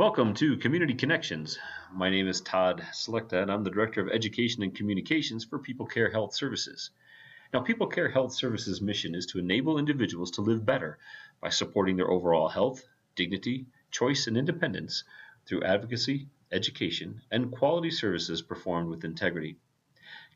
Welcome to Community Connections. My name is Todd Selecta, and I'm the Director of Education and Communications for People Care Health Services. Now, People Care Health Services' mission is to enable individuals to live better by supporting their overall health, dignity, choice, and independence through advocacy, education, and quality services performed with integrity.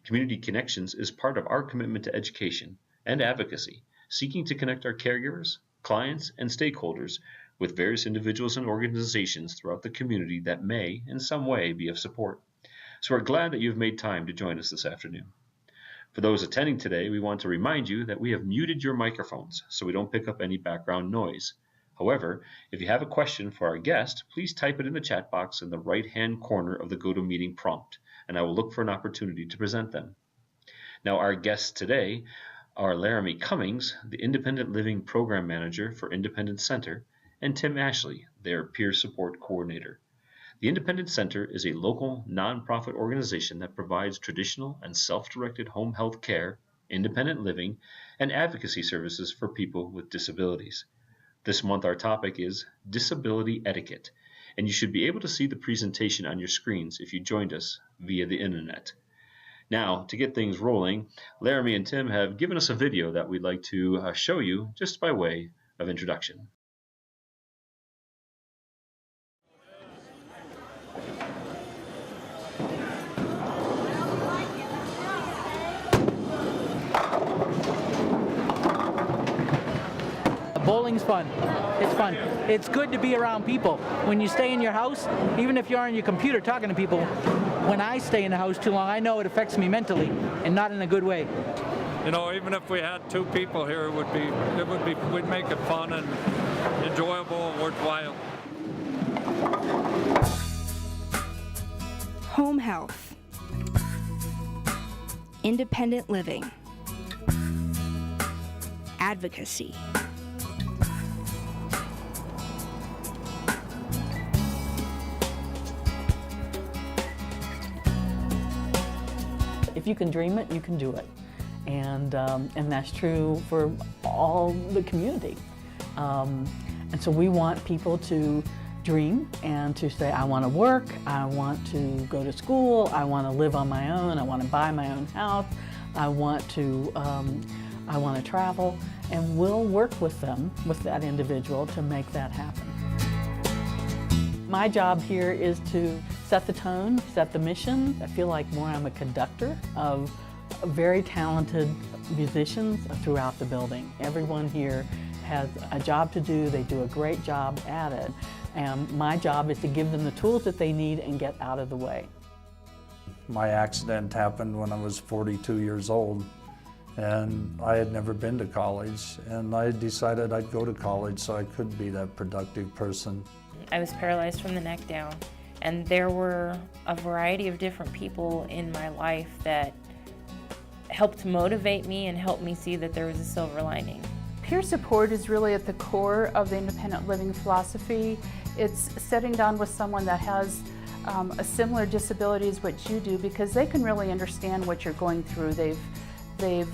Community Connections is part of our commitment to education and advocacy, seeking to connect our caregivers, clients, and stakeholders with various individuals and organizations throughout the community that may, in some way, be of support. So we're glad that you've made time to join us this afternoon. For those attending today, we want to remind you that we have muted your microphones so we don't pick up any background noise. However, if you have a question for our guest, please type it in the chat box in the right-hand corner of the GoToMeeting prompt, and I will look for an opportunity to present them. Now, our guests today are Laramie Cummings, the Independent Living Program Manager for Independent Center, and Tim Ashley, their Peer Support Coordinator. The Independent Center is a local nonprofit organization that provides traditional and self-directed home health care, independent living, and advocacy services for people with disabilities. This month our topic is Disability Etiquette, and you should be able to see the presentation on your screens if you joined us via the internet. Now, to get things rolling, Laramie and Tim have given us a video that we'd like to show you just by way of introduction. Bowling's fun. It's fun. It's good to be around people. When you stay in your house, even if you're on your computer talking to people, when I stay in the house too long, I know it affects me mentally and not in a good way. You know, even if we had two people here, we'd make it fun and enjoyable and worthwhile. Home health, independent living, advocacy. If you can dream it, you can do it. And that's true for all the community. And so we want people to dream and to say, I want to work, I want to go to school, I want to live on my own, I want to buy my own house, I want to travel, and we'll work with them, with that individual, to make that happen. My job here is to set the tone, set the mission. I feel like more I'm a conductor of very talented musicians throughout the building. Everyone here has a job to do. They do a great job at it. And my job is to give them the tools that they need and get out of the way. My accident happened when I was 42 years old, and I had never been to college, and I decided I'd go to college so I could be that productive person. I was paralyzed from the neck down, and there were a variety of different people in my life that helped motivate me and helped me see that there was a silver lining. Peer support is really at the core of the independent living philosophy. It's sitting down with someone that has a similar disability as what you do, because they can really understand what you're going through. They've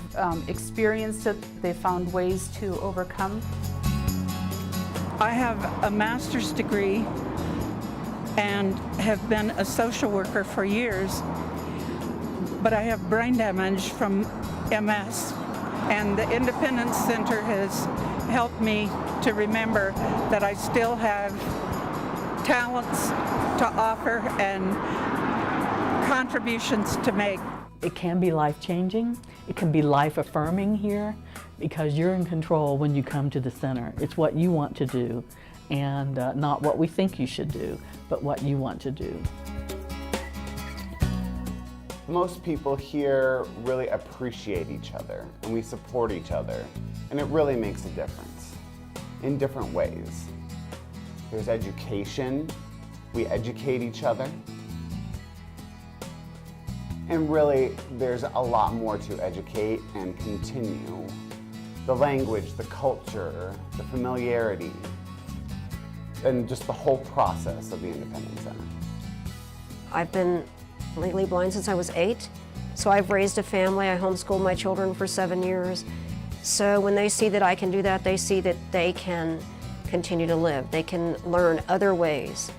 experienced it, they've found ways to overcome. I have a master's degree and have been a social worker for years, but I have brain damage from MS, and the Independence Center has helped me to remember that I still have talents to offer and contributions to make. It can be life-changing. It can be life-affirming here, because you're in control when you come to the center. It's what you want to do, and not what we think you should do, but what you want to do. Most people here really appreciate each other, and we support each other, and it really makes a difference in different ways. There's education, we educate each other, and really there's a lot more to educate and continue. The language, the culture, the familiarity, and just the whole process of the Independent Center. I've been legally blind since I was 8, so I've raised a family. I homeschooled my children for 7 years. So when they see that I can do that, they see that they can continue to live. They can learn other ways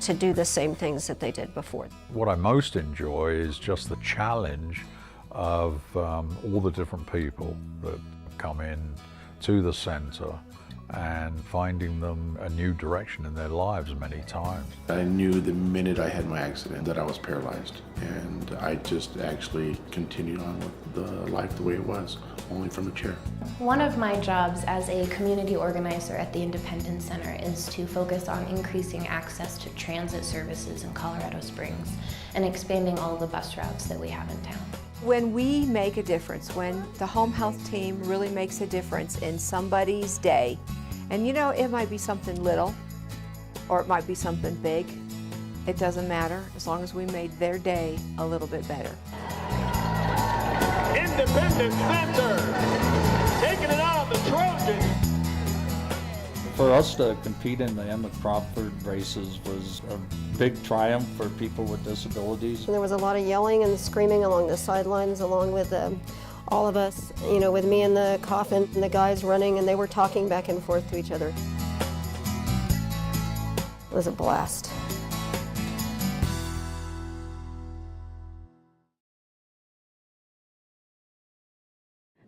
to do the same things that they did before. What I most enjoy is just the challenge of all the different people that come in to the center and finding them a new direction in their lives many times. I knew the minute I had my accident that I was paralyzed, and I just actually continued on with the life the way it was, only from a chair. One of my jobs as a community organizer at the Independence Center is to focus on increasing access to transit services in Colorado Springs and expanding all the bus routes that we have in town. When we make a difference, when the home health team really makes a difference in somebody's day, and you know, it might be something little or it might be something big, it doesn't matter as long as we made their day a little bit better. Independence Center, taking it on the Trojans. For us to compete in the Emma Crawford races was a big triumph for people with disabilities. And there was a lot of yelling and screaming along the sidelines along with all of us, you know, with me in the coffin and the guys running, and they were talking back and forth to each other. It was a blast.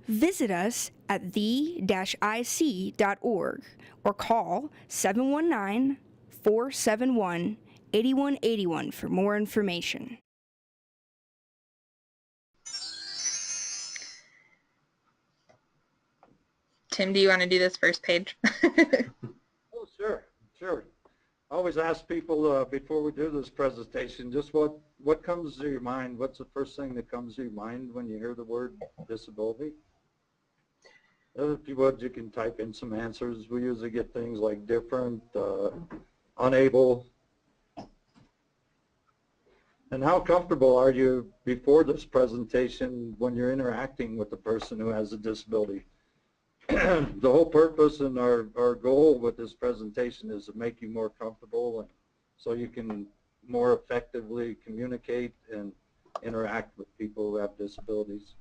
Visit us at the-ic.org or call 719-471-8181 for more information. Tim, do you want to do this first page? Oh, sure. I always ask people before we do this presentation, just what comes to your mind? What's the first thing that comes to your mind when you hear the word disability? If you would, you can type in some answers. We usually get things like different, unable. And how comfortable are you before this presentation when you're interacting with the person who has a disability? The whole purpose and our goal with this presentation is to make you more comfortable and so you can more effectively communicate and interact with people who have disabilities.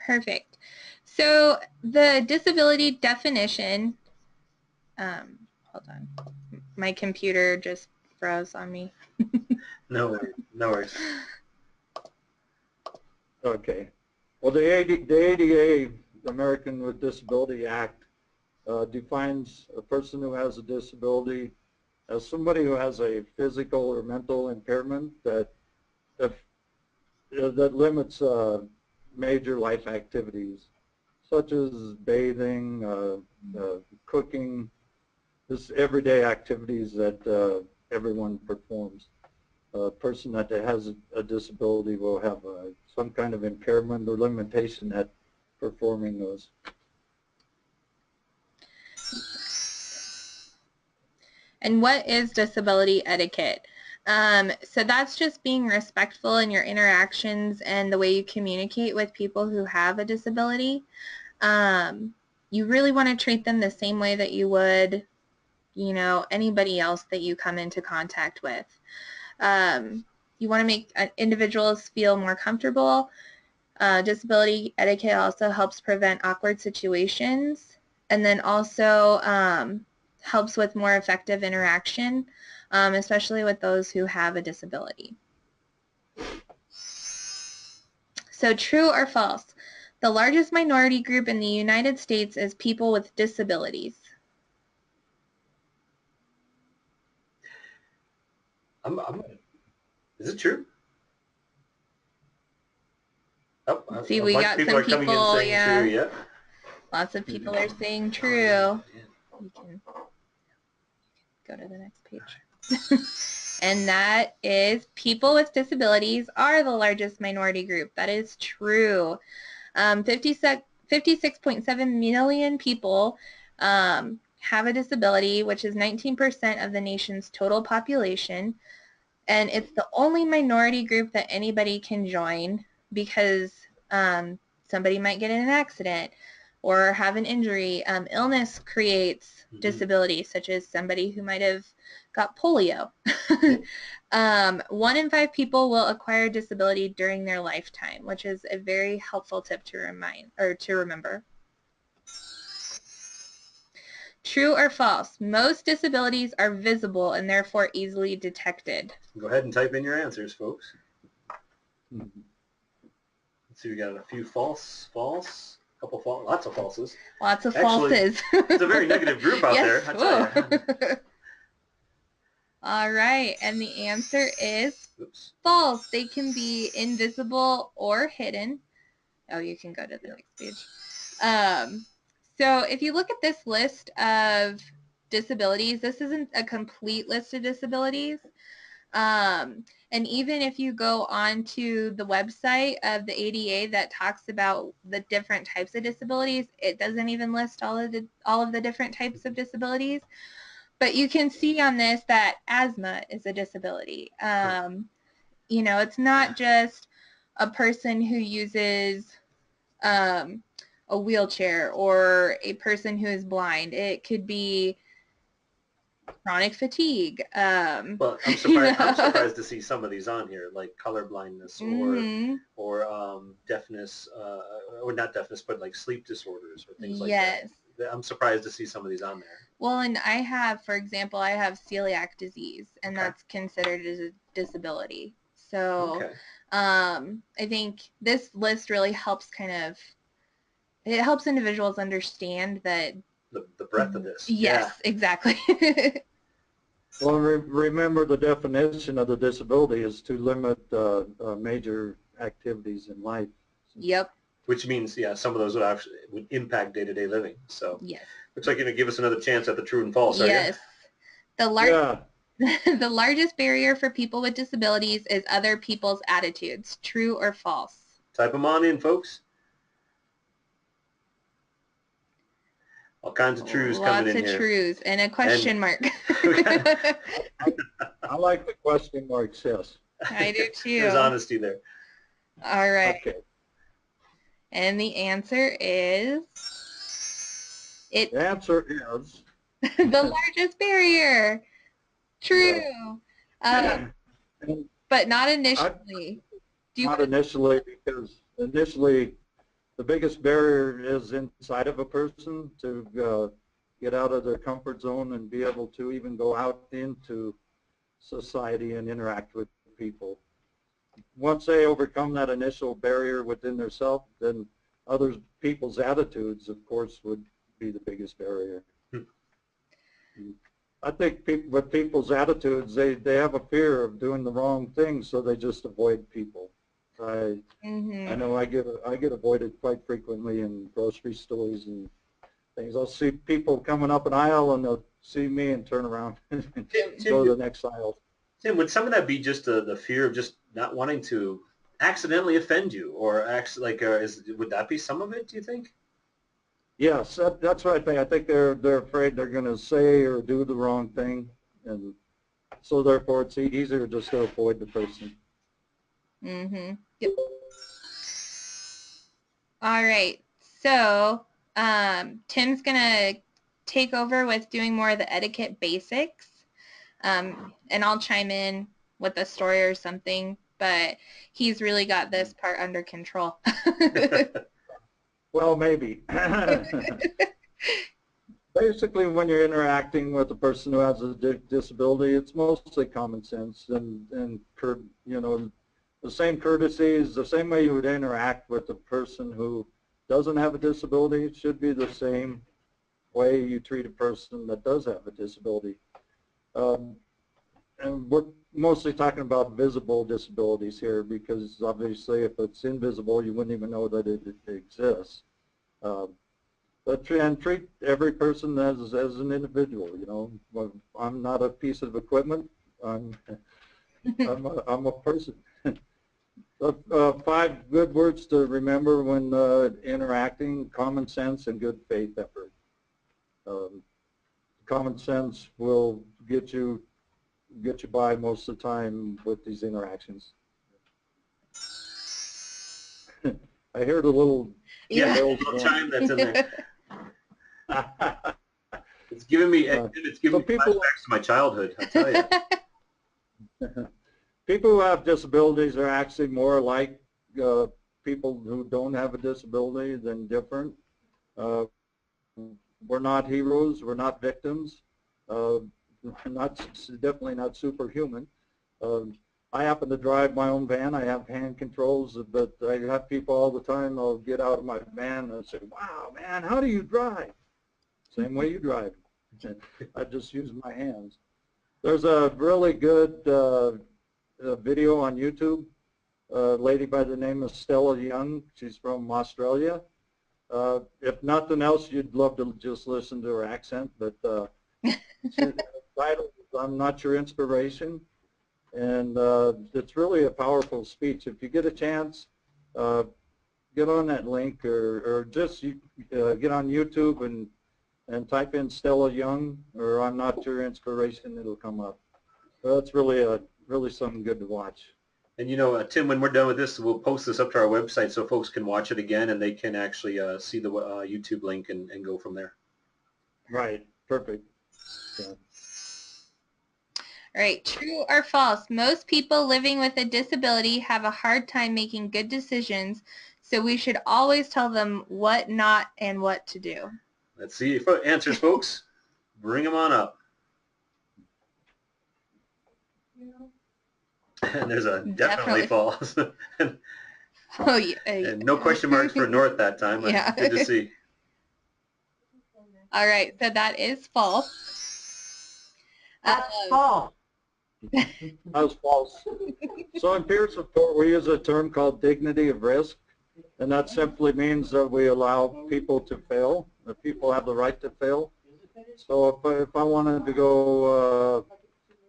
Perfect. So the disability definition, hold on, my computer just froze on me. No worries. Okay. Well, the ADA, the American with Disability Act, defines a person who has a disability as somebody who has a physical or mental impairment that limits major life activities, such as bathing, cooking, just everyday activities that everyone performs. A person that has a disability will have some kind of impairment or limitation at performing those. And what is disability etiquette? So that's just being respectful in your interactions and the way you communicate with people who have a disability. You really want to treat them the same way that you would, you know, anybody else that you come into contact with. You want to make individuals feel more comfortable. Disability etiquette also helps prevent awkward situations, and then also helps with more effective interaction, especially with those who have a disability. So true or false? The largest minority group in the United States is people with disabilities. Is it true? Oh, see, we got some people, yeah. True, yeah. Lots of people are saying true. You can go to the next page. And that is people with disabilities are the largest minority group. That is true. 56.7 million people have a disability, which is 19% of the nation's total population. And it's the only minority group that anybody can join because somebody might get in an accident or have an injury. Illness creates disability, such as somebody who might have got polio. 1 in 5 people will acquire disability during their lifetime, which is a very helpful tip to remember. True or false? Most disabilities are visible and therefore easily detected. Go ahead and type in your answers, folks. Let's see, we got a few false, a couple false, lots of falses. Lots of Actually, falses. It's a very negative group out Yes. there, I tell you. All right, and the answer is false. They can be invisible or hidden. Oh, you can go to the next page. So if you look at this list of disabilities, this isn't a complete list of disabilities. And even if you go onto the website of the ADA that talks about the different types of disabilities, it doesn't even list all of the different types of disabilities. But you can see on this that asthma is a disability. You know, it's not just a person who uses a wheelchair or a person who is blind. It could be chronic fatigue. Well, I'm surprised to see some of these on here, like color blindness or deafness, or not deafness, but like sleep disorders or things like that. I'm surprised to see some of these on there. Well, and I have, for example, I have celiac disease, and that's considered as a disability. So I think this list really helps it helps individuals understand that the breadth of this. Yes, exactly. Well, remember the definition of the disability is to limit major activities in life. Yep. Which means, some of those would impact day-to-day living. So yes. Looks like you're going to give us another chance at the true and false, yes. Are you? The largest barrier for people with disabilities is other people's attitudes. True or false? Type them on in, folks. All kinds of trues coming in here. Lots of trues and a question mark. I like the question marks, yes. I do too. There's honesty there. All right. Okay. And the answer is... The answer is... the largest barrier. True. But not initially. Not initially, because initially the biggest barrier is inside of a person to get out of their comfort zone and be able to even go out into society and interact with people. Once they overcome that initial barrier within themselves, then other people's attitudes, of course, would be the biggest barrier. I think with people's attitudes, they have a fear of doing the wrong thing, so they just avoid people. I know I get avoided quite frequently in grocery stores and things. I'll see people coming up an aisle and they'll see me and turn around and go to the next aisle. Tim, would some of that be just the fear of just not wanting to accidentally offend you, or would that be some of it, do you think? Yes, that's what I think. I think they're afraid they're going to say or do the wrong thing, and so therefore it's easier just to avoid the person. Yep. All right. So Tim's going to take over with doing more of the etiquette basics, and I'll chime in with a story or something, but he's really got this part under control. Well, maybe. Basically, when you're interacting with a person who has a disability, it's mostly common sense and the same courtesies, the same way you would interact with a person who doesn't have a disability. It should be the same way you treat a person that does have a disability. And we're mostly talking about visible disabilities here, because obviously if it's invisible, you wouldn't even know that it exists. But treat every person as an individual. You know, I'm not a piece of equipment. I'm a person. 5 good words to remember when interacting: common sense and good faith effort. Common sense will get you by most of the time with these interactions. I heard a little little chime that's in there. It's giving me flashbacks to my childhood, I tell you. People who have disabilities are actually more like people who don't have a disability than different. we're not heroes, we're not victims, we're definitely not superhuman. I happen to drive my own van. I have hand controls, but I have people all the time. They'll get out of my van and say, "Wow, man, how do you drive?" Same way you drive. I just use my hands. There's a really good video on YouTube. A lady by the name of Stella Young. She's from Australia. If nothing else, you'd love to just listen to her accent. But the title is "I'm Not Your Inspiration." And it's really a powerful speech. If you get a chance, get on that link or just get on YouTube and type in Stella Young or "I'm Not Your Inspiration." It'll come up. So that's really something good to watch. And you know, Tim, when we're done with this, we'll post this up to our website so folks can watch it again and they can actually see the YouTube link and go from there. Right. Perfect. Yeah. All right, true or false? Most people living with a disability have a hard time making good decisions, so we should always tell them what not and what to do. Let's see if answers, folks. Bring them on up. And there's a definitely false. Oh, yeah. And no question marks for North that time. Yeah. Good to see. All right, so that is false. False. That was false. So in peer support, we use a term called dignity of risk, and that simply means that we allow people to fail, that people have the right to fail. So if I wanted to go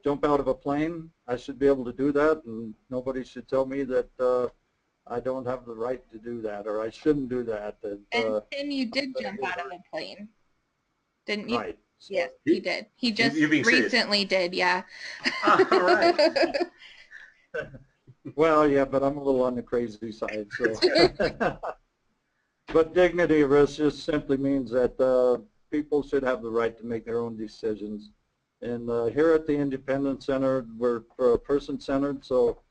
jump out of a plane, I should be able to do that, and nobody should tell me that I don't have the right to do that, or I shouldn't do that. And Tim, you did jump out of a plane, didn't you? Right. Yes, he did. He just You're being serious. recently did, yeah. All right. Well, yeah, but I'm a little on the crazy side. So. But dignity of risk just simply means that people should have the right to make their own decisions. And here at the Independence Center, we're person-centered, so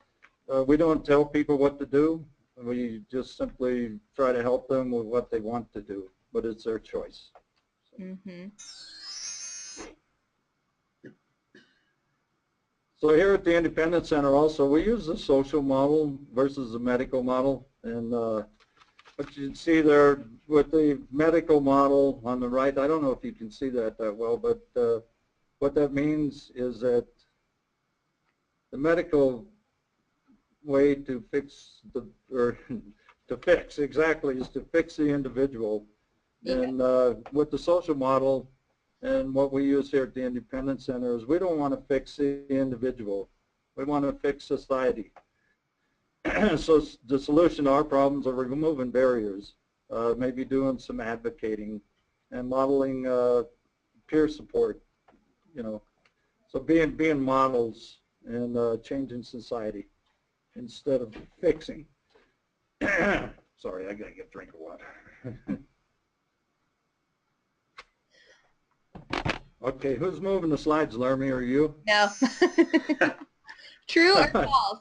we don't tell people what to do. We just simply try to help them with what they want to do, but it's their choice. Mm-hmm. So here at the Independence Center also, we use the social model versus the medical model. And what you can see there with the medical model on the right, I don't know if you can see that well, but what that means is that the medical way to fix exactly is to fix the individual. Yeah. And with the social model, and what we use here at the Independence Center is we don't want to fix the individual. We want to fix society. So the solution to our problems are removing barriers, maybe doing some advocating and modeling peer support, you know. So being models and changing society instead of fixing. Sorry, I gotta get a drink of water. Okay, who's moving the slides, Laramie, or you? No. True or false?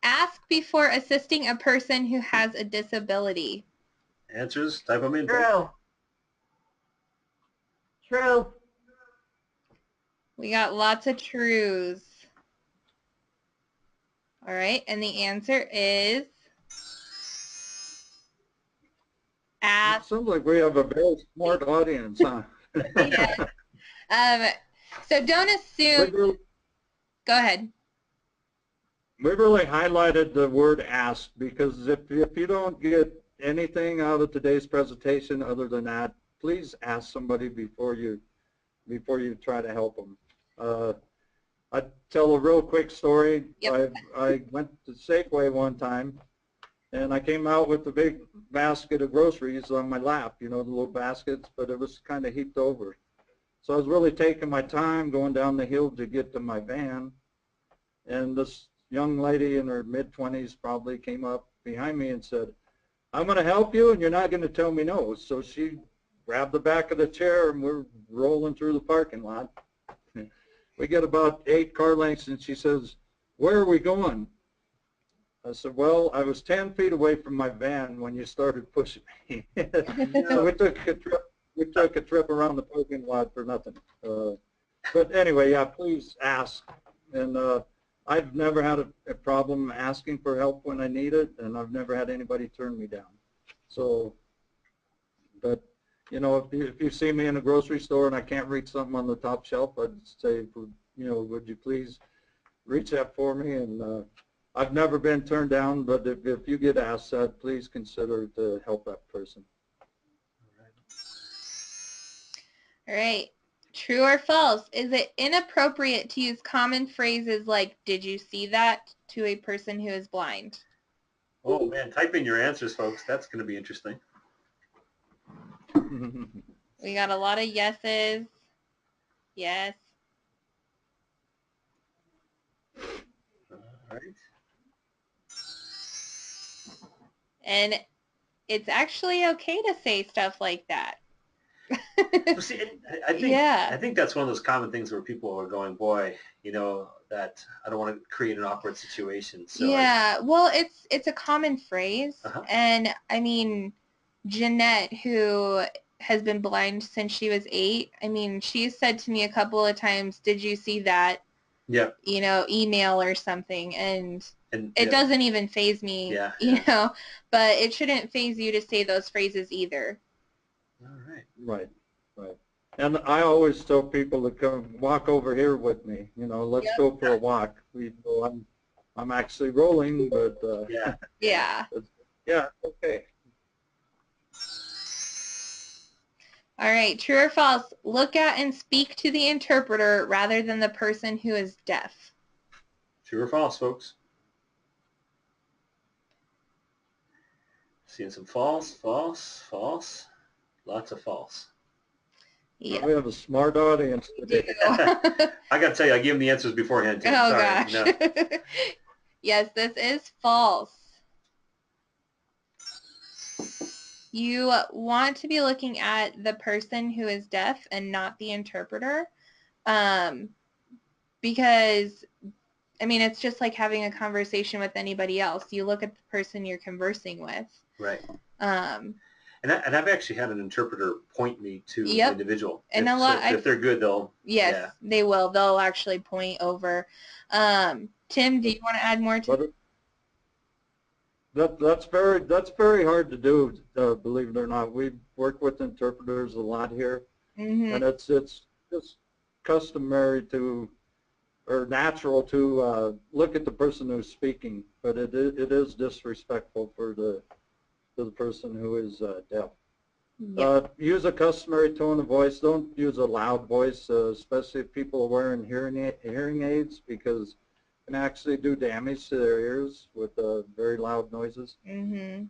Ask before assisting a person who has a disability. Answers, type them in. True. True. We got lots of trues. All right, and the answer is ask. It sounds like we have a very smart audience, huh? Yes. So don't assume. Go ahead. We really highlighted the word ask because if you don't get anything out of today's presentation other than that, please ask somebody before you try to help them. I tell a real quick story. Yep. I went to Safeway one time, and I came out with a big basket of groceries on my lap, you know, the little baskets, but it was kind of heaped over. So I was really taking my time going down the hill to get to my van, and this young lady in her mid-20s probably came up behind me and said, "I'm going to help you, and you're not going to tell me no." So she grabbed the back of the chair, and we're rolling through the parking lot. We get about 8 car lengths, and she says, "Where are we going?" I said, "Well, I was 10 feet away from my van when you started pushing me." So we took a trip around the parking lot for nothing. But anyway, yeah, please ask. And I've never had a problem asking for help when I need it, and I've never had anybody turn me down. So, but, you know, if you see me in a grocery store and I can't reach something on the top shelf, I'd say, you know, would you please reach that for me? And I've never been turned down, but if you get asked that, please consider to help that person. All right. True or false? Is it inappropriate to use common phrases like, did you see that, to a person who is blind? Oh, man, type in your answers, folks. That's going to be interesting. We got a lot of yeses. Yes. All right. And it's actually okay to say stuff like that. Well, see, I think that's one of those common things where people are going, boy, you know, that I don't want to create an awkward situation. So yeah, well, it's a common phrase. And I mean, Jeanette, who has been blind since she was 8, I mean, she said to me a couple of times, did you see that, you know, email or something? And it doesn't even faze me, you know, but it shouldn't faze you to say those phrases either. All right. Right, right. And I always tell people to come walk over here with me. You know, let's go for a walk. I'm actually rolling, but yeah. Yeah, okay. All right, true or false? Look at and speak to the interpreter rather than the person who is deaf. True or false, folks? Seeing some false, false, false. Lots of false. Yeah. We have a smart audience today. I got to tell you, I gave them the answers beforehand, too. Oh, Sorry. gosh. No. Yes, this is false. You want to be looking at the person who is deaf and not the interpreter, because, I mean, it's just like having a conversation with anybody else. You look at the person you're conversing with. Right. And I've actually had an interpreter point me to the individual. And if they're good, they'll. Yes, they will. They'll actually point over. Tim, do you want to add more to That's very hard to do, believe it or not. We work with interpreters a lot here, and it's just customary to, or natural to look at the person who's speaking, but it is disrespectful for the person who is deaf. Use a customary tone of voice. Don't use a loud voice, especially if people are wearing hearing aids, because it can actually do damage to their ears with very loud noises.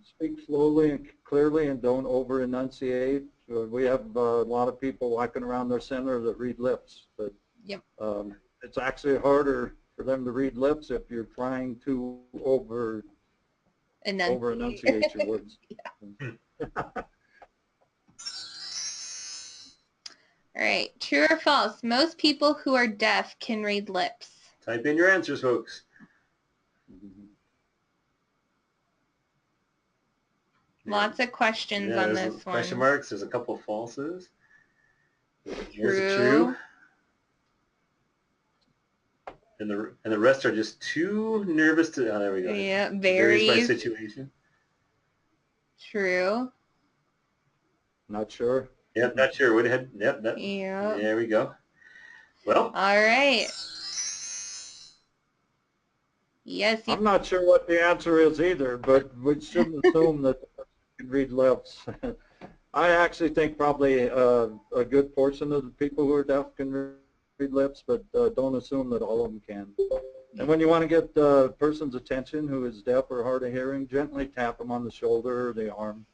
Speak slowly and clearly, and don't over enunciate. We have a lot of people walking around their center that read lips, but it's actually harder for them to read lips if you're trying to over enunciate your words. All right, true or false? Most people who are deaf can read lips. Type in your answers, folks. Lots of questions on this one. Question marks. There's a couple of falses. There's a True. And the rest are just too nervous to. Oh, there we go. Yeah, varies by situation. True. Not sure. Yep, not sure. Went ahead. Yep. Yeah. There we go. Well. All right. Yes. I'm not sure what the answer is either, but we shouldn't assume that the person can read lips. I actually think probably a good portion of the people who are deaf can read lips, but don't assume that all of them can. And when you want to get the person's attention who is deaf or hard of hearing, gently tap them on the shoulder or the arm.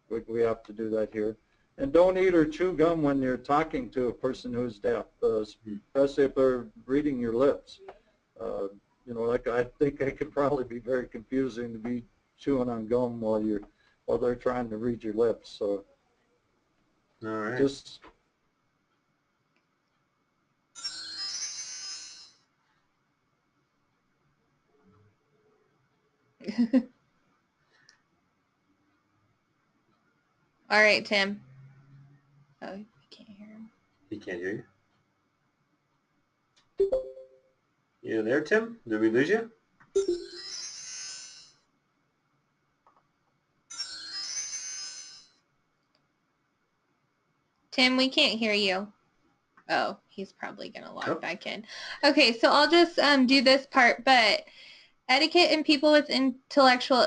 We have to do that here. And don't eat or chew gum when you're talking to a person who's deaf, especially if they're reading your lips. You know, like I think it could probably be very confusing to be chewing on gum while they're trying to read your lips. So, all right. Just All right, Tim. Oh, I can't hear him. He can't hear you. You there, Tim? Did we lose you? Tim, we can't hear you. Oh, he's probably going to log back in. Okay, so I'll just do this part, but etiquette in people with intellectual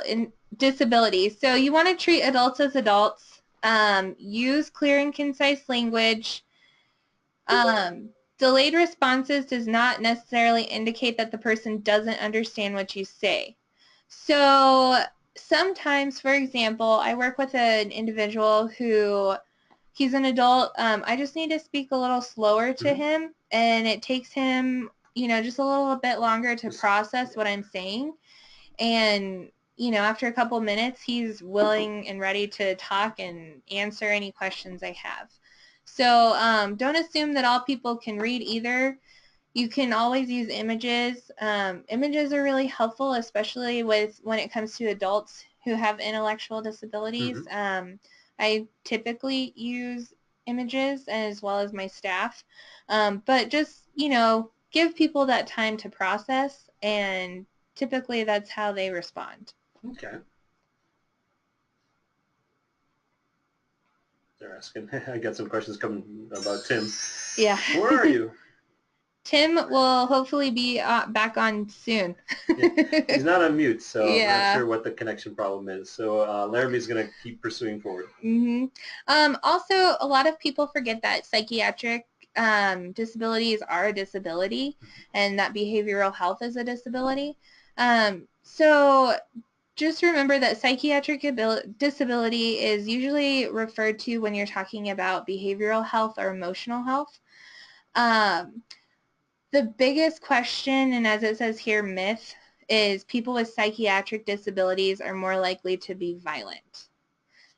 disabilities. So you want to treat adults as adults, use clear and concise language. Delayed responses does not necessarily indicate that the person doesn't understand what you say. So sometimes, for example, I work with an individual who, he's an adult. I just need to speak a little slower to him, and it takes him, you know, just a little bit longer to process what I'm saying. And, you know, after a couple minutes, he's willing and ready to talk and answer any questions I have. So don't assume that all people can read either. You can always use images. Images are really helpful, especially when it comes to adults who have intellectual disabilities. I typically use images as well as my staff, but just, you know, give people that time to process, and typically that's how they respond. Okay. They're asking. I got some questions coming about Tim. Yeah. Where are you? Tim will hopefully be back on soon. He's not on mute, so I'm Yeah. not sure what the connection problem is. So Laramie's going to keep pursuing forward. Also, a lot of people forget that psychiatric disabilities are a disability, and that behavioral health is a disability. So just remember that psychiatric disability is usually referred to when you're talking about behavioral health or emotional health. The biggest question, and as it says here, myth, is people with psychiatric disabilities are more likely to be violent.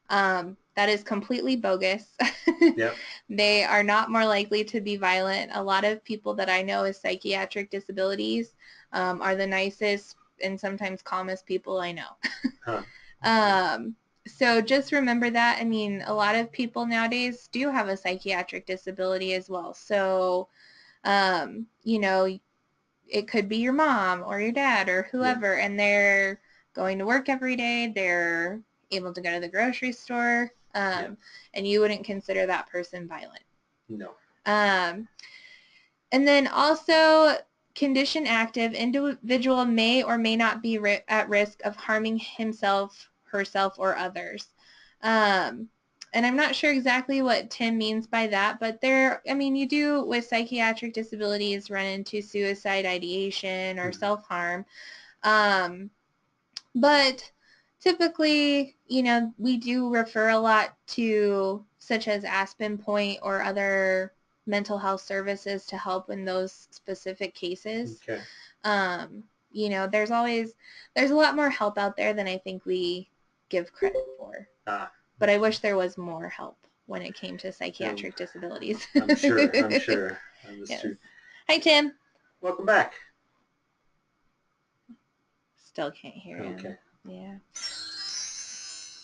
That is completely bogus. Yep. They are not more likely to be violent. A lot of people that I know with psychiatric disabilities are the nicest and sometimes calmest people I know. So just remember that. I mean, a lot of people nowadays do have a psychiatric disability as well. So, you know, it could be your mom or your dad or whoever, and they're going to work every day. They're able to go to the grocery store, and you wouldn't consider that person violent. No. And then also, condition active, individual may or may not be at risk of harming himself, herself, or others. And I'm not sure exactly what Tim means by that, but I mean, you do with psychiatric disabilities run into suicide ideation or self-harm. But typically, you know, we do refer a lot to such as Aspen Point or other mental health services to help in those specific cases. Okay. You know, there's a lot more help out there than I think we give credit for. But I wish there was more help when it came to psychiatric disabilities. I'm sure. That's true. Hi, Tim. Welcome back. Still can't hear him. Okay. Yeah.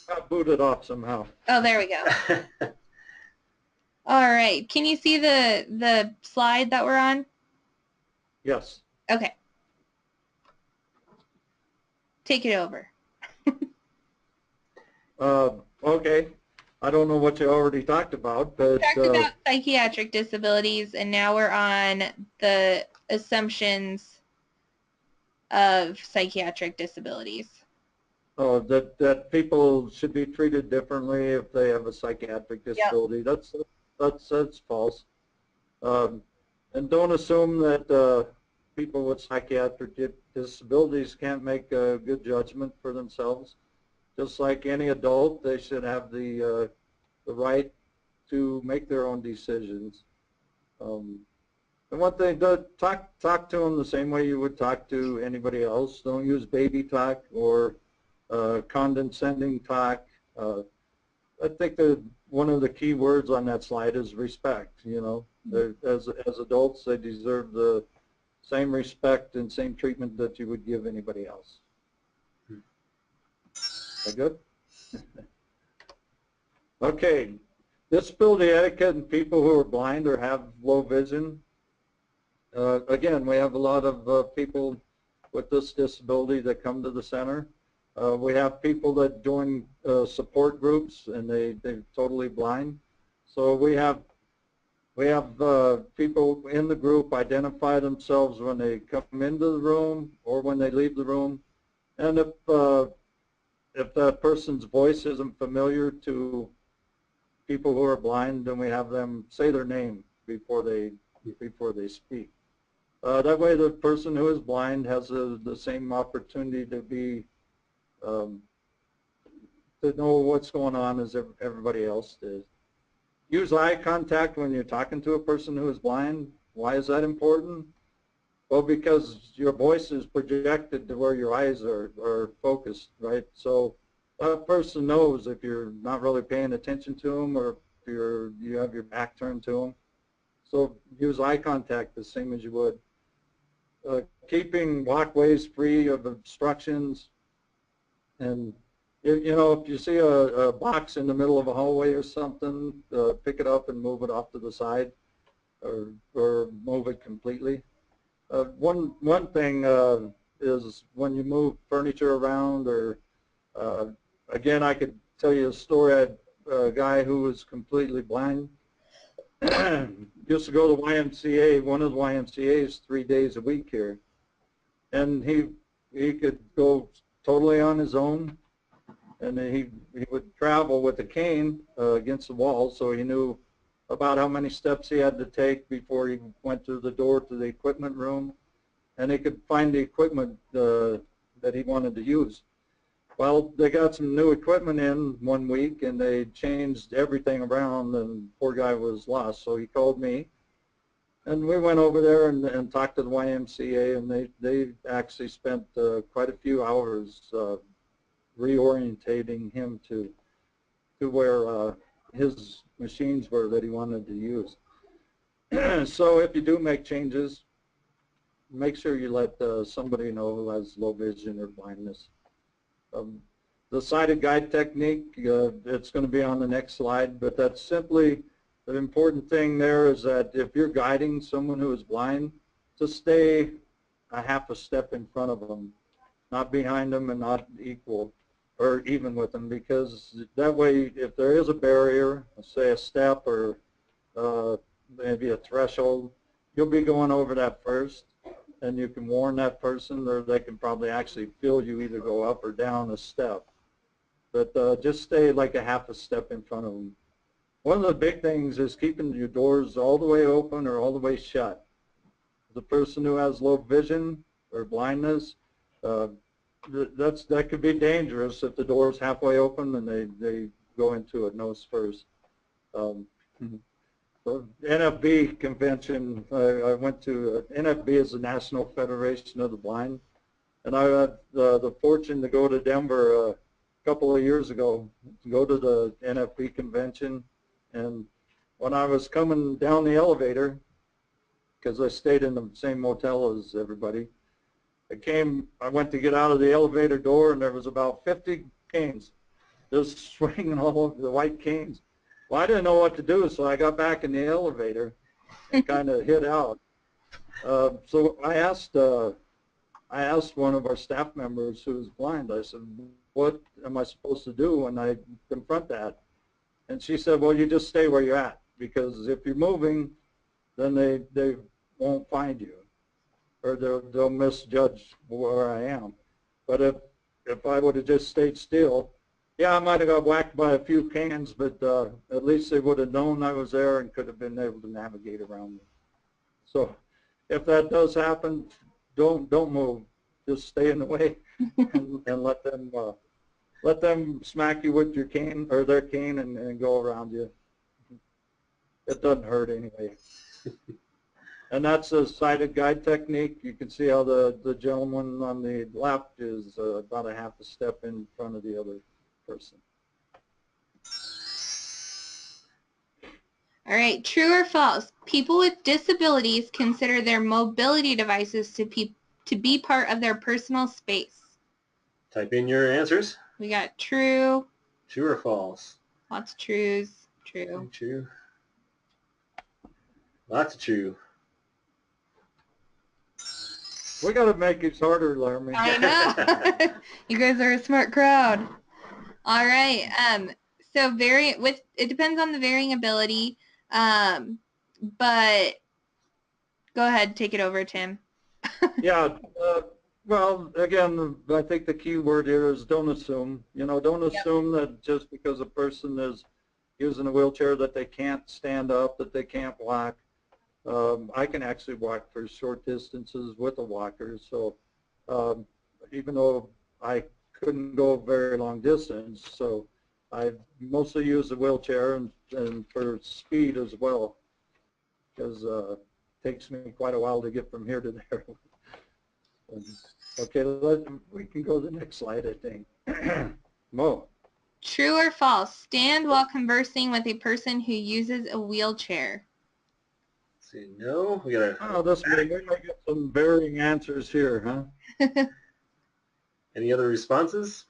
Got booted off somehow. Oh, there we go. All right. Can you see the slide that we're on? Yes. Okay. Take it over. Okay. I don't know what you already talked about, but... We talked about psychiatric disabilities, and now we're on the assumptions of psychiatric disabilities. Oh, that people should be treated differently if they have a psychiatric disability. Yep. That's false. And don't assume that people with psychiatric disabilities can't make a good judgment for themselves. Just like any adult, they should have the right to make their own decisions. And one thing, talk to them the same way you would talk to anybody else. Don't use baby talk or condescending talk. I think that one of the key words on that slide is respect. You know, as adults, they deserve the same respect and same treatment that you would give anybody else. Is that good? Okay. Disability etiquette and people who are blind or have low vision. Again, we have a lot of people with this disability that come to the center. We have people that join support groups and they're totally blind. So we have people in the group identify themselves when they come into the room or when they leave the room. And if that person's voice isn't familiar to people who are blind, then we have them say their name before they speak. That way the person who is blind has the same opportunity to be to know what's going on as everybody else does. Use eye contact when you're talking to a person who is blind. Why is that important? Well, because your voice is projected to where your eyes are focused, right? So that person knows if you're not really paying attention to them or if you have your back turned to them. So use eye contact the same as you would. Keeping walkways free of obstructions. And you know, if you see a box in the middle of a hallway or something, pick it up and move it off to the side, or move it completely. One thing is when you move furniture around, or again, I could tell you a story. I had a guy who was completely blind. Used to go to the YMCA, one of the YMCA's 3 days a week here, and he could go totally on his own, and he would travel with a cane against the wall, so he knew about how many steps he had to take before he went through the door to the equipment room, and he could find the equipment that he wanted to use. Well, they got some new equipment in one week, and they changed everything around, and poor guy was lost. So he called me, and we went over there and talked to the YMCA, and they actually spent quite a few hours reorientating him to where his machines were that he wanted to use. So if you do make changes, make sure you let somebody know who has low vision or blindness. The sighted guide technique, it's going to be on the next slide, but that's simply the important thing there is that if you're guiding someone who is blind, to stay a half a step in front of them, not behind them and not equal or even with them, because that way if there is a barrier, say a step or maybe a threshold, you'll be going over that first, and you can warn that person, or they can probably actually feel you either go up or down a step. But just stay like a half a step in front of them. One of the big things is keeping your doors all the way open or all the way shut. The person who has low vision or blindness, that could be dangerous if the door is halfway open and they go into it nose first. The NFB convention, I went to, NFB is the National Federation of the Blind, and I had the fortune to go to Denver a couple of years ago, to go to the NFB convention, and when I was coming down the elevator, because I stayed in the same motel as everybody, I went to get out of the elevator door, and there was about 50 canes just swinging all over, the white canes. Well, I didn't know what to do, so I got back in the elevator and kind of hid out. So I asked one of our staff members who was blind, I said, what am I supposed to do when I confront that? And she said, well, you just stay where you're at, because if you're moving, then they won't find you, or they'll misjudge where I am. But if I would have just stayed still, yeah, I might have got whacked by a few cans, but at least they would have known I was there and could have been able to navigate around me. So if that does happen, don't move. Just stay in the way and let them smack you with your cane or their cane and go around you. It doesn't hurt anyway. And that's a sighted guide technique. You can see how the gentleman on the left is about a half a step in front of the other person. All right, true or false? People with disabilities consider their mobility devices to be part of their personal space. Type in your answers. We got true. True or false? Lots of trues. True. True. Lots of true. We got to make it harder, Laramie. I know. You guys are a smart crowd. All right. So it depends on the varying ability. But go ahead, take it over, Tim. Yeah. Well, again, I think the key word here is don't assume. Don't assume that just because a person is using a wheelchair that they can't stand up, that they can't walk. I can actually walk for short distances with a walker. So even though I couldn't go a very long distance, so I mostly use the wheelchair and for speed as well, because it takes me quite a while to get from here to there. Okay, we can go to the next slide, I think. Mo. True or false? Stand while conversing with a person who uses a wheelchair. See, no, we gotta. Oh, we might get some varying answers here, huh? Any other responses?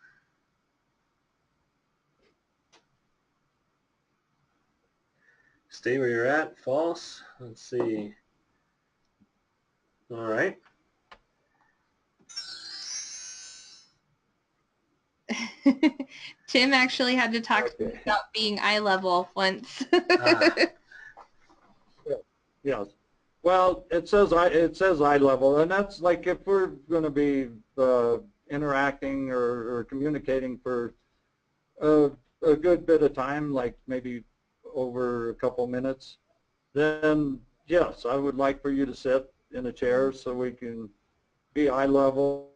Stay where you're at. False. Let's see. All right. Tim actually had to talk about being eye level once. Yes. Well, it says eye level, and that's like if we're going to be interacting or communicating for a good bit of time, like maybe over a couple minutes, then yes, I would like for you to sit in a chair so we can be eye level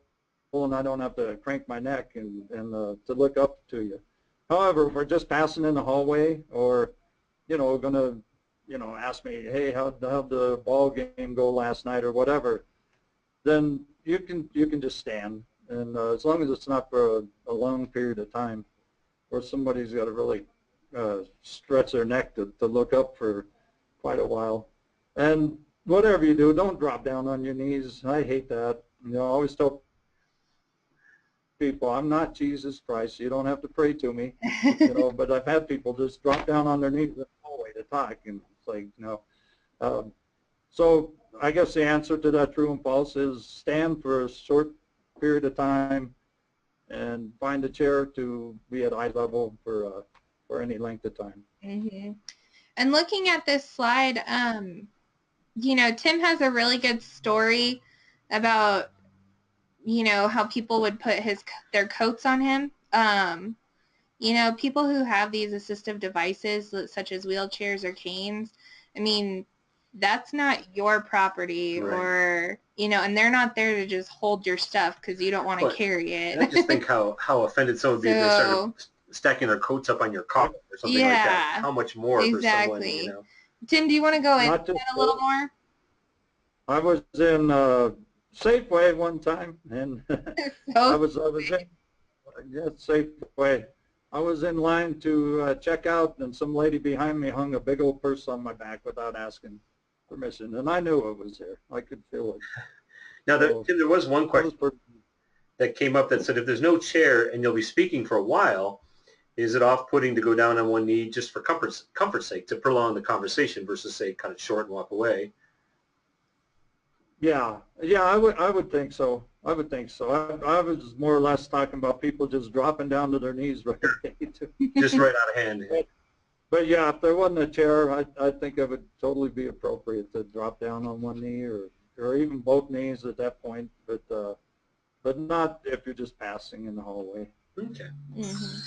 and I don't have to crank my neck and to look up to you. However, if we're just passing in the hallway or, going to, ask me, hey, how'd the ball game go last night or whatever, then you can just stand. And as long as it's not for a long period of time or somebody's got to really stretch their neck to look up for quite a while. And whatever you do, don't drop down on your knees. I hate that. I always tell people, I'm not Jesus Christ. You don't have to pray to me, but I've had people just drop down on their knees in the hallway to talk, and it's like, so I guess the answer to that true and false is stand for a short period of time and find a chair to be at eye level for any length of time. Mm-hmm. And looking at this slide, Tim has a really good story about how people would put their coats on him. People who have these assistive devices such as wheelchairs or canes, I mean, that's not your property, right. Or, and they're not there to just hold your stuff because you don't want to carry it. I just think how offended someone would be if they started stacking their coats up on your car or something like that. How much more for someone, Tim, do you want to go into that a little more? I was in Safeway one time, and I was in Safeway. I was in line to check out, and some lady behind me hung a big old purse on my back without asking permission, and I knew it was there. I could feel it. Now, Tim, there was one question that came up that said, if there's no chair and you'll be speaking for a while, is it off-putting to go down on one knee just for comfort's sake, to prolong the conversation versus, say, cut it short and walk away? Yeah, I would think so. I would think so. I was more or less talking about people just dropping down to their knees right away. Just right out of hand. But yeah, if there wasn't a chair, I think it would totally be appropriate to drop down on one knee or even both knees at that point. But not if you're just passing in the hallway. Okay. Mm-hmm.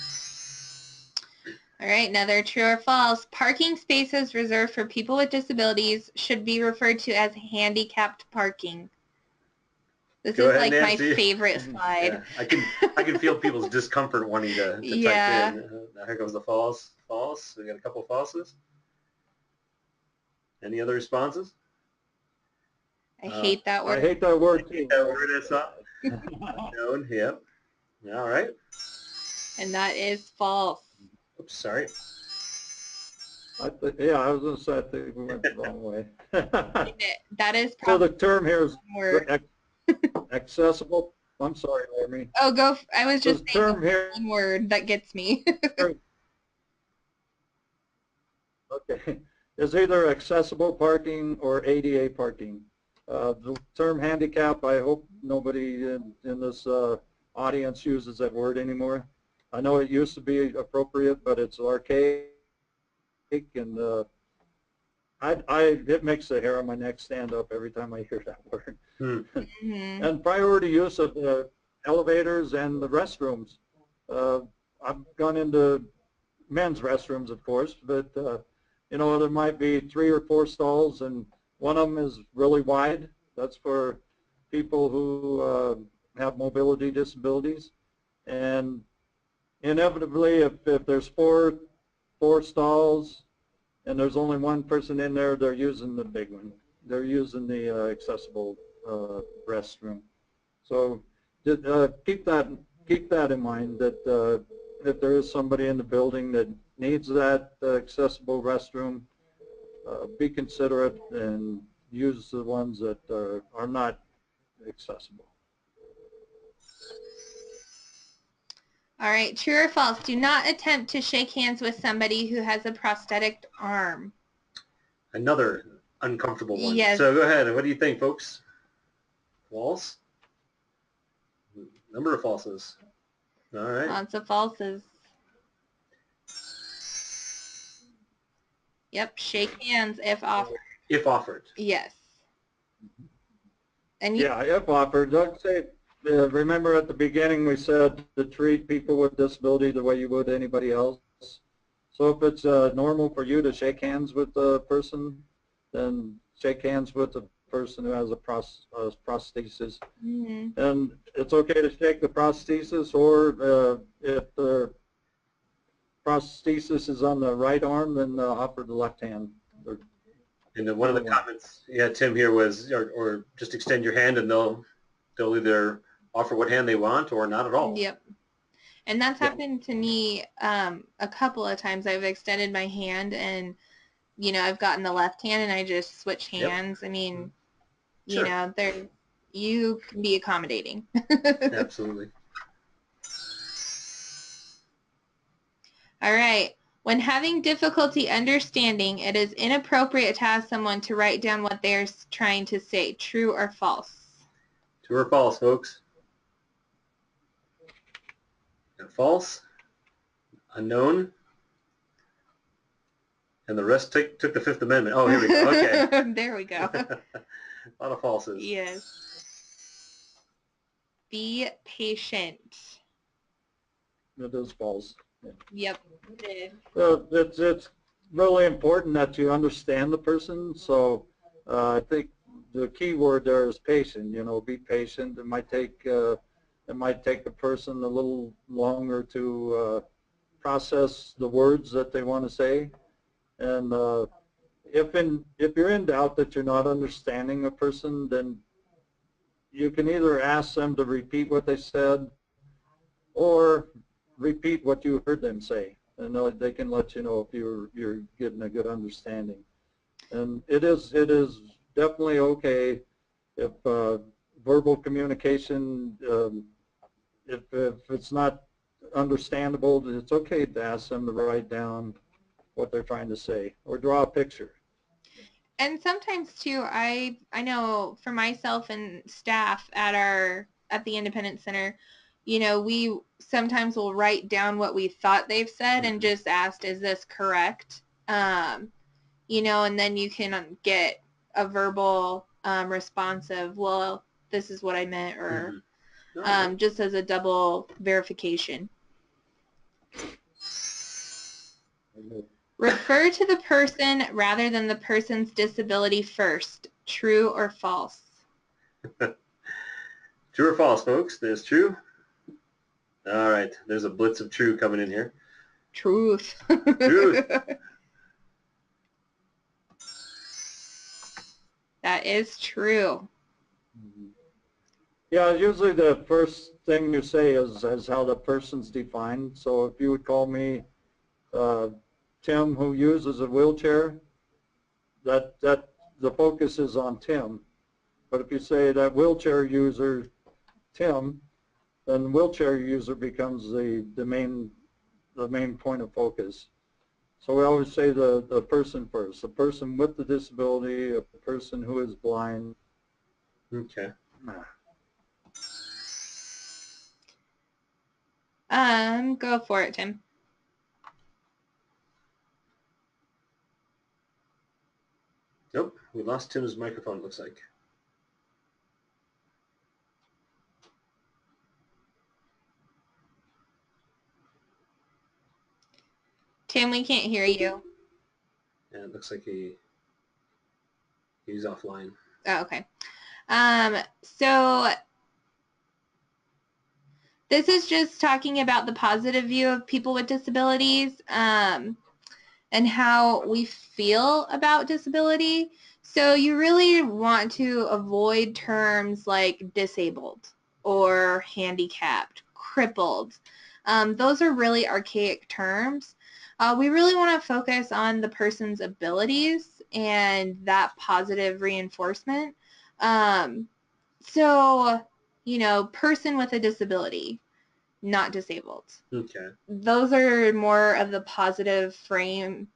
All right, another true or false. Parking spaces reserved for people with disabilities should be referred to as handicapped parking. This is like Nancy. My favorite slide. Yeah, I can feel people's discomfort wanting to type in. Now here goes the false. False. We got a couple of falses. Any other responses? I hate that word. I hate that word too. I hate that word. It's known. Yep. All right. And that is false. Oops, sorry. I was going to say I think we went the wrong way. That is so the term here is accessible. I'm sorry, Laramie. Oh, go. I was just saying the one word that gets me. Okay, is either accessible parking or ADA parking. The term handicap, I hope nobody in this audience uses that word anymore. I know it used to be appropriate, but it's archaic, and it makes the hair on my neck stand up every time I hear that word. And priority use of the elevators and the restrooms. I've gone into men's restrooms, of course, but you know, there might be 3 or 4 stalls, and one of them is really wide. That's for people who have mobility disabilities. And inevitably, if there's four stalls and there's only one person in there, they're using the big one. They're using the accessible restroom. So keep that in mind, that if there is somebody in the building that needs that accessible restroom, be considerate and use the ones that are not accessible. All right, true or false? Do not attempt to shake hands with somebody who has a prosthetic arm. Another uncomfortable one. Yes. So go ahead. What do you think, folks? False? Number of falses. All right. Lots of falses. Yep, shake hands if offered. If offered. Yes. And yeah, if offered. I'd say, remember at the beginning we said to treat people with disability the way you would anybody else. So if it's normal for you to shake hands with a person, then shake hands with the person who has a prosthesis. And it's okay to shake the prosthesis, or if the prosthesis is on the right arm, then offer the left hand. And one of the comments, Tim here was, or just extend your hand, and they'll either offer what hand they want or not at all. Yep. And that's happened to me a couple of times. I've extended my hand, and you know, I've gotten the left hand, and I just switch hands. I mean, you know, you can be accommodating. Absolutely. All right. When having difficulty understanding, it is inappropriate to ask someone to write down what they're trying to say. True or false? True or false, folks? And false, unknown, and the rest took the Fifth Amendment. Oh, here we go. Okay. There we go. A lot of falses. Yes. Be patient. It is false. Yep. It's really important that you understand the person. So I think the key word there is patient. You know, be patient. It might take the person a little longer to process the words that they want to say. And if you're in doubt that you're not understanding a person, then you can either ask them to repeat what they said, or repeat what you heard them say, and they can let you know if you're getting a good understanding. And it is definitely okay if verbal communication, if it's not understandable, it's okay to ask them to write down what they're trying to say or draw a picture. And sometimes too, I know for myself and staff at the Independence Center, you know, we sometimes will write down what we thought they've said and just asked, is this correct? You know, and then you can get a verbal response of, well, this is what I meant, or just as a double verification. Refer to the person rather than the person's disability first. True or false? True or false, folks? There's true. All right. There's a blitz of true coming in here. Truth. Truth. That is true. Yeah, usually the first thing you say is how the person's defined. So if you would call me Tim, who uses a wheelchair, that the focus is on Tim. But if you say that wheelchair user Tim, then wheelchair user becomes the main point of focus. So we always say the person first, the person with the disability, a person who is blind. Okay. Go for it, Tim. Nope, we lost Tim's microphone, it looks like. Tim, we can't hear you. Yeah, it looks like he's offline. Oh, okay. So this is just talking about the positive view of people with disabilities and how we feel about disability. So you really want to avoid terms like disabled or handicapped, crippled. Those are really archaic terms. We really want to focus on the person's abilities and that positive reinforcement. So, you know, person with a disability, not disabled. Okay. Those are more of the positive frame.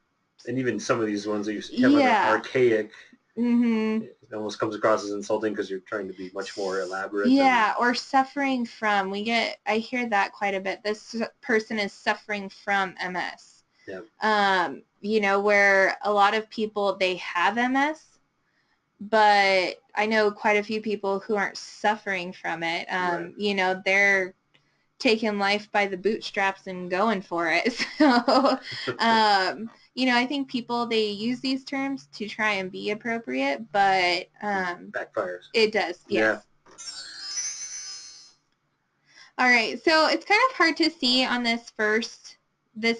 And even some of these ones that you have archaic, Mm-hmm. it almost comes across as insulting because you're trying to be much more elaborate. Yeah, or suffering from. I hear that quite a bit. This person is suffering from MS. Yeah. You know, where a lot of people, they have MS, but I know quite a few people who aren't suffering from it. Right. You know, they're taking life by the bootstraps and going for it. So, you know, I think people, they use these terms to try and be appropriate, but backfires. It does, yes. Yeah. All right, so it's kind of hard to see on this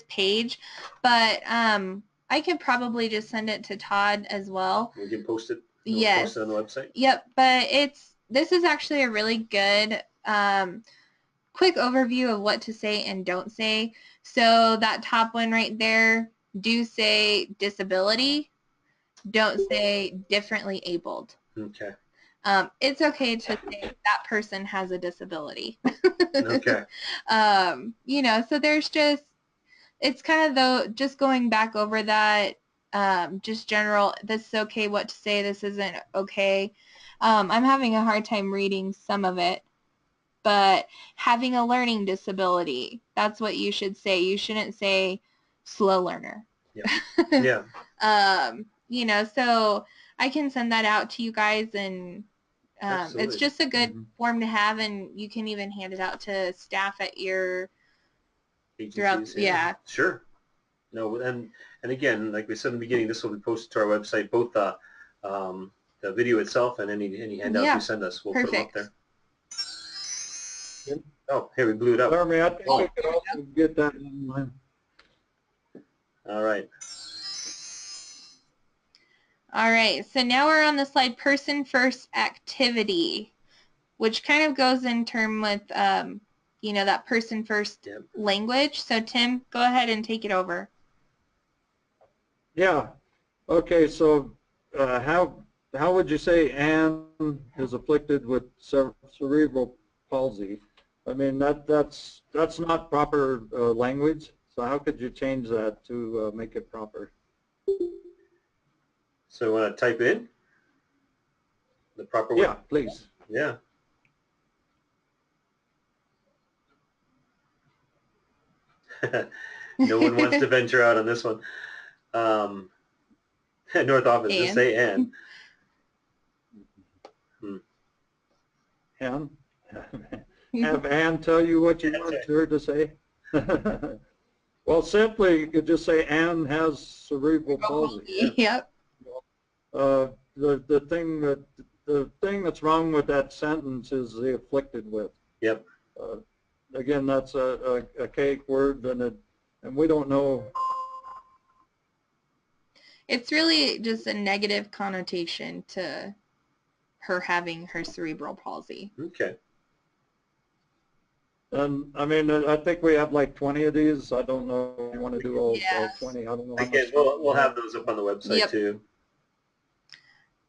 page, but I could probably just send it to Todd as well. We can post it. Yes. Post it on the website. Yep, but this is actually a really good quick overview of what to say and don't say. So that top one right there, do say disability, don't say differently abled. Okay. It's okay to say that person has a disability. Okay. You know, so there's it's kind of just going back over that, just general, this is okay what to say, this isn't okay. I'm having a hard time reading some of it, but having a learning disability, that's what you should say. You shouldn't say slow learner. Yeah. Yeah. You know, so I can send that out to you guys, and it's just a good form to have, and you can even hand it out to staff at your agencies. Yeah. Sure. No, and again, like we said in the beginning, this will be posted to our website, both the video itself and any handouts you send us. We'll put them up there. Oh, here, we blew it up. Laramie, I think we could also get that online. All right. All right, so now we're on the slide person first activity, which kind of goes in term with, you know, that person first language. So Tim, go ahead and take it over. Yeah. Okay, so how would you say Anne is afflicted with cerebral palsy? I mean, that's not proper language. So how could you change that to make it proper? So you want to type in the proper way? Yeah, please. Yeah. No one wants to venture out on this one. North Office, just say Ann. Ann? Have Ann tell you what you want her to say? Well, simply, you could just say Ann has cerebral palsy. Yep. The thing that's wrong with that sentence is the afflicted with. Yep. Again, that's a archaic word, and we don't know. It's really just a negative connotation to her having her cerebral palsy. Okay. And I mean, I think we have like 20 of these. I don't know if you want to do all 20. I don't know. Again, we'll have those up on the website too.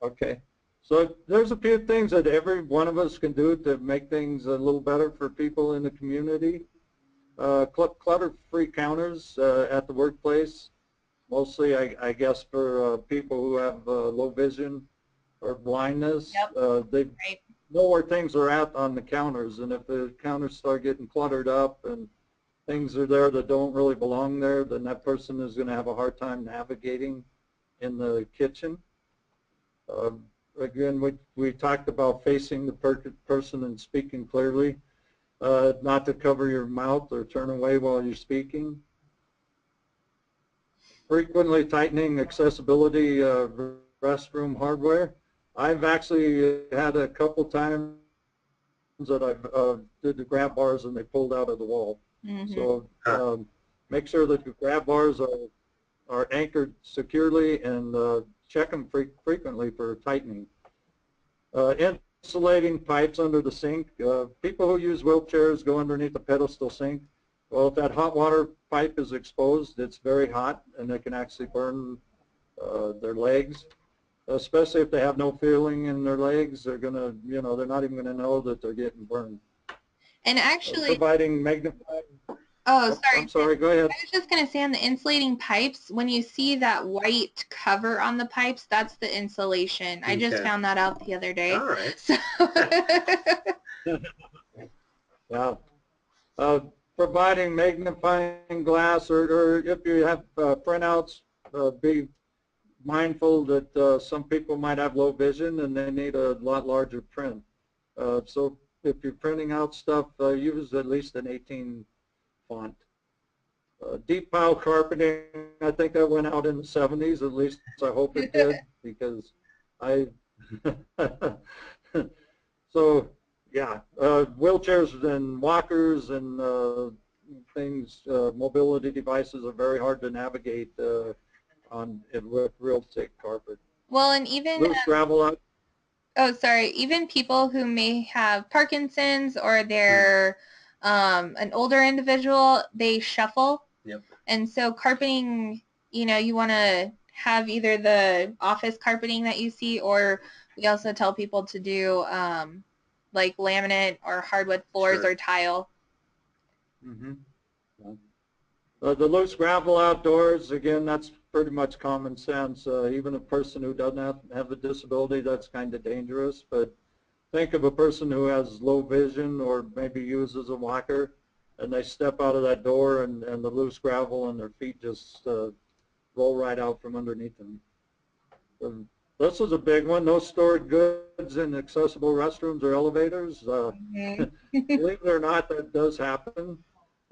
Okay. So there's a few things that every one of us can do to make things a little better for people in the community. Clutter-free counters at the workplace. mostly I guess for people who have low vision or blindness. They know where things are at on the counters, and if the counters start getting cluttered up and things are there that don't really belong there, then that person is going to have a hard time navigating in the kitchen. Again, we talked about facing the person and speaking clearly, not to cover your mouth or turn away while you're speaking. Frequently tightening accessibility restroom hardware. I've actually had a couple times that I've did the grab bars and they pulled out of the wall. So make sure that the grab bars are anchored securely, and check them frequently for tightening. Insulating pipes under the sink. People who use wheelchairs go underneath the pedestal sink. Well, if that hot water pipe is exposed, it's very hot and it can actually burn their legs, especially if they have no feeling in their legs. They're going to, you know, they're not even going to know that they're getting burned. And actually, providing magnifying. Oh, sorry. I'm sorry, go ahead. I was just going to say, on the insulating pipes, when you see that white cover on the pipes, that's the insulation. I just found that out the other day. All right. So yeah. Providing magnifying glass, or if you have printouts, be mindful that some people might have low vision and they need a lot larger print. So if you're printing out stuff, use at least an 18 font. Deep pile carpeting, I think that went out in the 70s, at least I hope it did, because so yeah, wheelchairs and walkers and things, mobility devices are very hard to navigate with real thick carpet. well, and even loose gravel out. Oh, sorry. Even people who may have Parkinson's, or they're an older individual, they shuffle. Yep. And so carpeting, you know, you want to have either the office carpeting that you see, or we also tell people to do like laminate or hardwood floors or tile. Mm-hmm. The loose gravel outdoors, again, that's pretty much common sense. Even a person who doesn't have a disability, that's kind of dangerous. But think of a person who has low vision or maybe uses a walker, and they step out of that door and the loose gravel and their feet just roll right out from underneath them. This is a big one. No stored goods in accessible restrooms or elevators. Believe it or not, that does happen.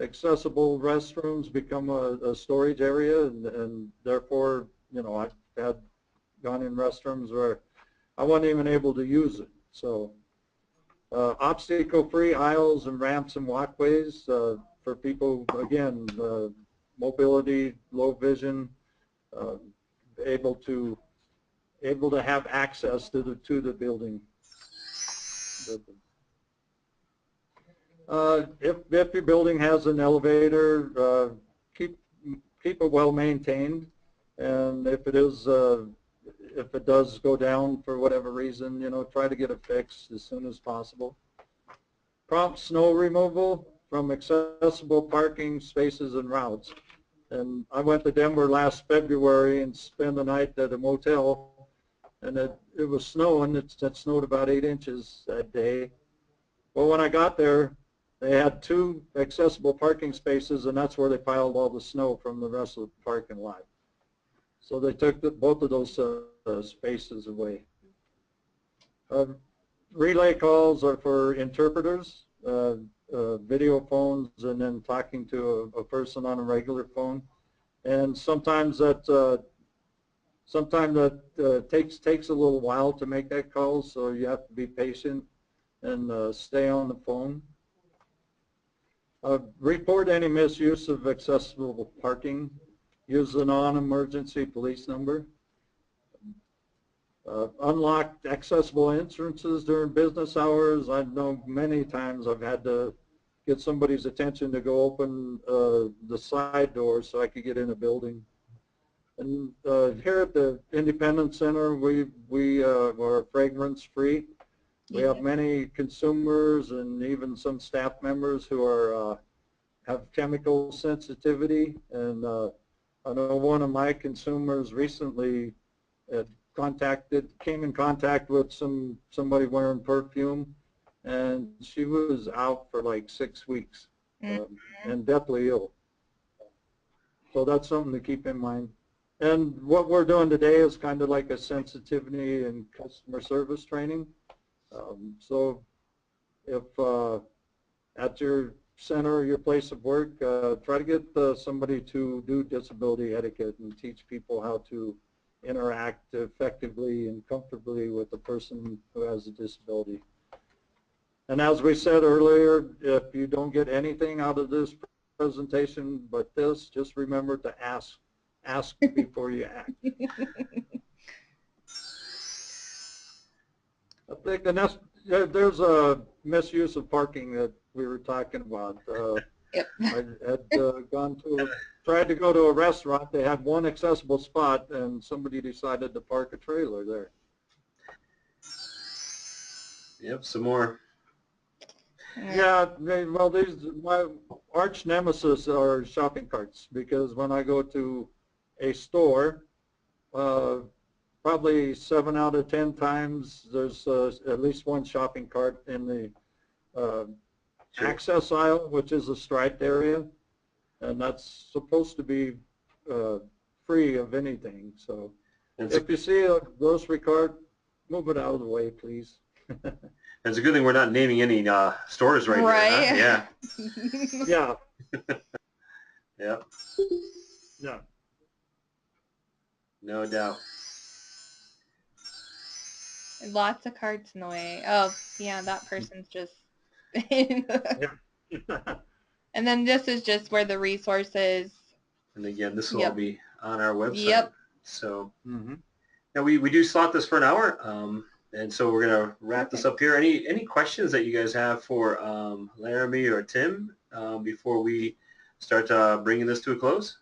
Accessible restrooms become a storage area, and therefore, you know, I've gone in restrooms where I wasn't even able to use it. So obstacle-free aisles and ramps and walkways for people, again, mobility, low vision, able to have access to the building. If your building has an elevator, keep it well maintained, and if it does go down for whatever reason, you know, try to get it fixed as soon as possible. Prompt snow removal from accessible parking spaces and routes. And I went to Denver last February and spent the night at a motel, and it was snowing. It snowed about 8 inches that day. Well, when I got there, they had 2 accessible parking spaces, and that's where they piled all the snow from the rest of the parking lot. So they took both of those spaces away. Relay calls are for interpreters, video phones, and then talking to a person on a regular phone. And sometimes that takes a little while to make that call, so you have to be patient and stay on the phone. Report any misuse of accessible parking. Use the non-emergency police number. Unlock accessible entrances during business hours. I know many times I've had to get somebody's attention to go open the side door so I could get in a building. And here at the Independence Center, we are fragrance free. We have many consumers and even some staff members who are have chemical sensitivity, and I know one of my consumers recently came in contact with somebody wearing perfume, and she was out for like 6 weeks and deathly ill. So that's something to keep in mind. And what we're doing today is kind of like a sensitivity and customer service training. So if at your center, your place of work, try to get somebody to do disability etiquette and teach people how to interact effectively and comfortably with a person who has a disability. And as we said earlier, if you don't get anything out of this presentation but this, just remember to ask before you act. I think there's a misuse of parking that we were talking about. Yep. I had tried to go to a restaurant. They had one accessible spot, and somebody decided to park a trailer there. Yep, some more. Yeah, well, my arch nemesis are shopping carts, because when I go to a store, probably 7 out of 10 times there's at least one shopping cart in the access aisle, which is a striped area, and that's supposed to be free of anything. So if you see a grocery cart, move it out of the way, please. It's a good thing we're not naming any stores right here. Huh? Yeah. Yeah. Yeah. No doubt. Lots of carts in the way. Oh, yeah, that person's just... And then this is just where the resources... And again, this will all be on our website. Yep. So now we do slot this for an hour. And so we're going to wrap this up here. Any questions that you guys have for Laramie or Tim before we start bringing this to a close?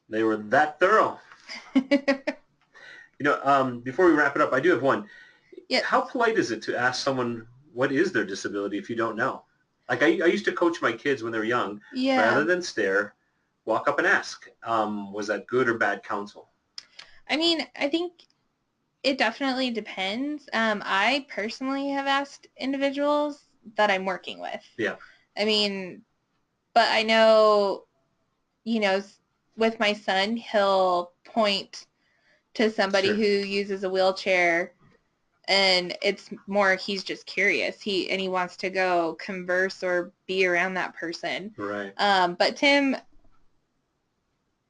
They were that thorough. Before we wrap it up, I do have one. Yep. How polite is it to ask someone what is their disability if you don't know? Like I used to coach my kids when they were young. Yeah. Rather than stare, walk up and ask. Was that good or bad counsel? I mean, I think it definitely depends. I personally have asked individuals that I'm working with. Yeah. I mean, but I know, with my son, he'll point to somebody who uses a wheelchair, and it's more he's just curious. He wants to go converse or be around that person. Right. But Tim,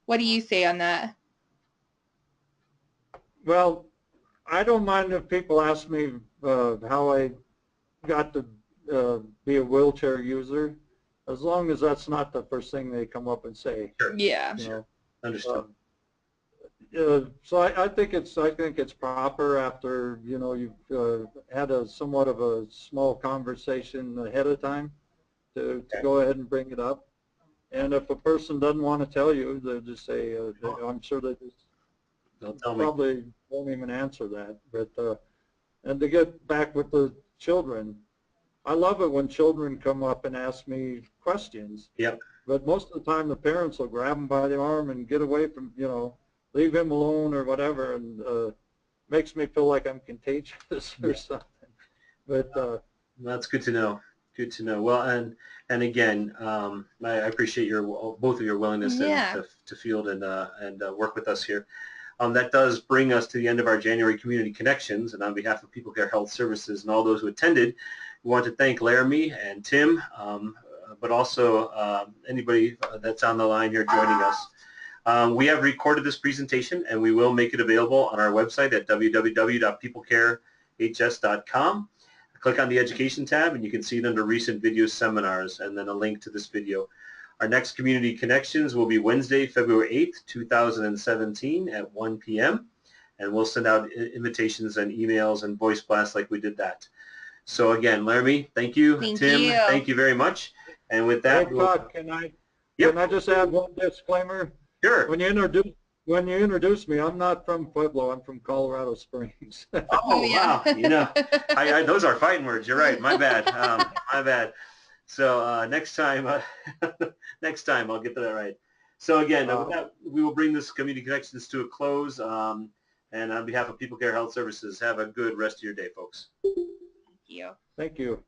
what do you say on that? Well, I don't mind if people ask me how I got to be a wheelchair user, as long as that's not the first thing they come up and say. Sure. Yeah. Sure. Understood. So I think it's proper after you've had a somewhat of a small conversation ahead of time to go ahead and bring it up. And if a person doesn't want to tell you, they'll just say, I'm sure they just probably won't even answer that. But and to get back with the children, I love it when children come up and ask me questions. Yep. But most of the time, the parents will grab them by the arm and get away from, leave him alone or whatever, and makes me feel like I'm contagious or something. But that's good to know. Good to know. Well, and again, I appreciate both of your willingness to field and work with us here. That does bring us to the end of our January Community Connections, and on behalf of People Care Health Services and all those who attended, we want to thank Laramie and Tim, but also anybody that's on the line here joining us. We have recorded this presentation, and we will make it available on our website at www.peoplecarehs.com. Click on the Education tab, and you can see it under Recent Video Seminars, and then a link to this video. Our next Community Connections will be Wednesday, February 8th, 2017 at 1 p.m. And we'll send out invitations and emails and voice blasts like we did that. So again, Laramie, thank you. Tim, thank you very much. And with that, hey, Todd, can I just add one disclaimer? Sure. When you introduce me, I'm not from Pueblo. I'm from Colorado Springs. Oh, wow. Those are fighting words. You're right. My bad. My bad. So next time, next time I'll get that right. So again, with that, we will bring this Community Connections to a close. And on behalf of People Care Health Services, have a good rest of your day, folks. Thank you. Thank you.